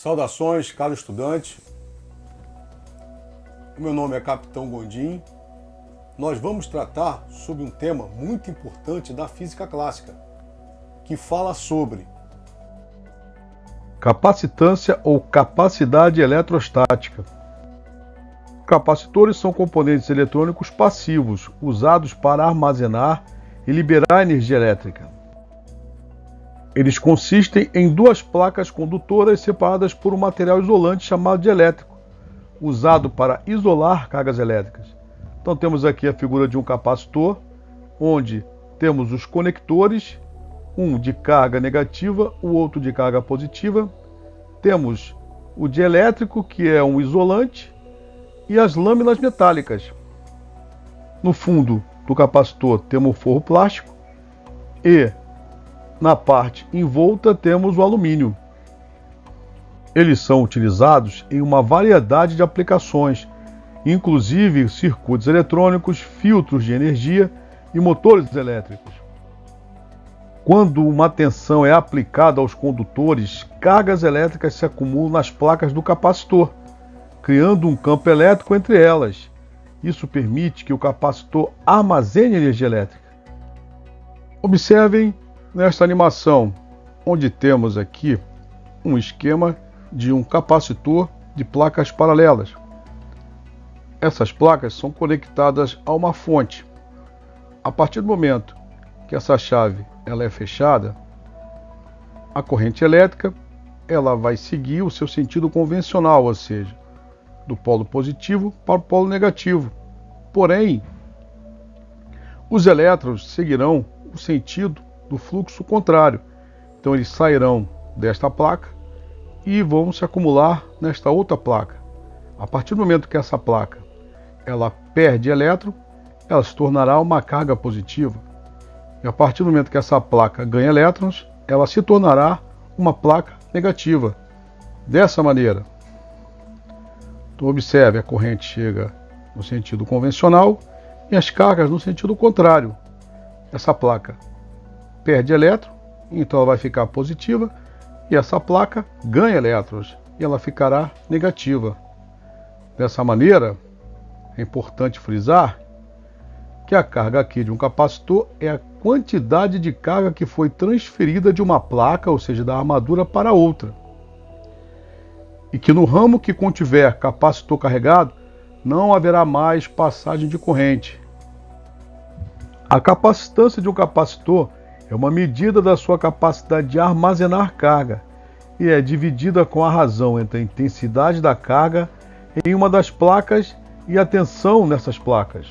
Saudações, caro estudante. O meu nome é Capitão Gondim. Nós vamos tratar sobre um tema muito importante da física clássica, que fala sobre capacitância ou capacidade eletrostática. Capacitores são componentes eletrônicos passivos, usados para armazenar e liberar energia elétrica. Eles consistem em duas placas condutoras separadas por um material isolante chamado dielétrico, usado para isolar cargas elétricas. Então temos aqui a figura de um capacitor, onde temos os conectores, um de carga negativa, o outro de carga positiva. Temos o dielétrico, que é um isolante, e as lâminas metálicas. No fundo do capacitor temos o forro plástico e na parte envolta temos o alumínio. Eles são utilizados em uma variedade de aplicações, inclusive circuitos eletrônicos, filtros de energia e motores elétricos. Quando uma tensão é aplicada aos condutores, cargas elétricas se acumulam nas placas do capacitor, criando um campo elétrico entre elas. Isso permite que o capacitor armazene energia elétrica. Observem nesta animação, onde temos aqui um esquema de um capacitor de placas paralelas. Essas placas são conectadas a uma fonte. A partir do momento que essa chave ela é fechada, a corrente elétrica ela vai seguir o seu sentido convencional, ou seja, do polo positivo para o polo negativo. Porém, os elétrons seguirão o sentido do fluxo contrário. Então eles sairão desta placa e vão se acumular nesta outra placa. A partir do momento que essa placa ela perde elétron, ela se tornará uma carga positiva. E a partir do momento que essa placa ganha elétrons, ela se tornará uma placa negativa. Dessa maneira, então observe, a corrente chega no sentido convencional e as cargas no sentido contrário. Essa placa perde elétron, então ela vai ficar positiva, e essa placa ganha elétrons e ela ficará negativa. Dessa maneira, é importante frisar que a carga aqui de um capacitor é a quantidade de carga que foi transferida de uma placa, ou seja, da armadura, para outra. E que no ramo que contiver capacitor carregado, não haverá mais passagem de corrente. A capacitância de um capacitor é uma medida da sua capacidade de armazenar carga e é dividida com a razão entre a intensidade da carga em uma das placas e a tensão nessas placas.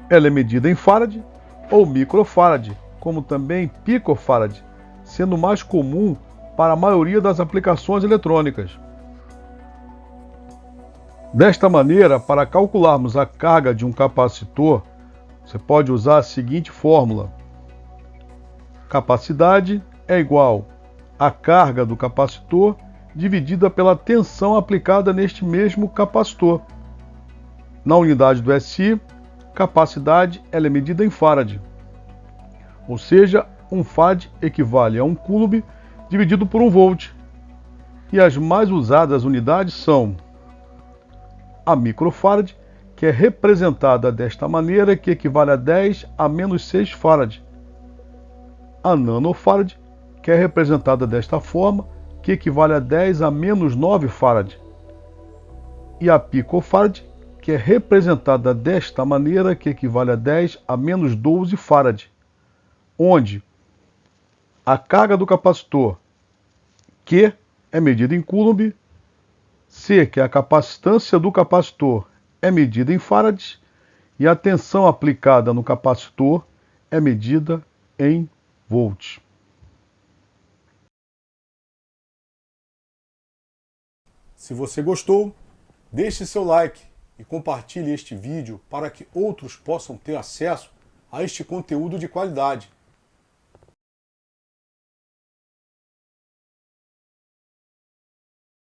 Ela é medida em farad ou microfarad, como também picofarad, sendo mais comum para a maioria das aplicações eletrônicas. Desta maneira, para calcularmos a carga de um capacitor, você pode usar a seguinte fórmula: capacidade é igual à carga do capacitor dividida pela tensão aplicada neste mesmo capacitor. Na unidade do SI, capacidade ela é medida em farad, ou seja, um farad equivale a 1 coulomb dividido por 1 volt. E as mais usadas unidades são a microfarad, que é representada desta maneira, que equivale a 10 a menos 6 farad. A nanofarad, que é representada desta forma, que equivale a 10 a menos 9 farad. E a picofarad, que é representada desta maneira, que equivale a 10 a menos 12 farad, onde a carga do capacitor, Q, é medida em coulomb, C, que é a capacitância do capacitor, é medida em farads, e a tensão aplicada no capacitor é medida em volts. Se você gostou, deixe seu like e compartilhe este vídeo para que outros possam ter acesso a este conteúdo de qualidade.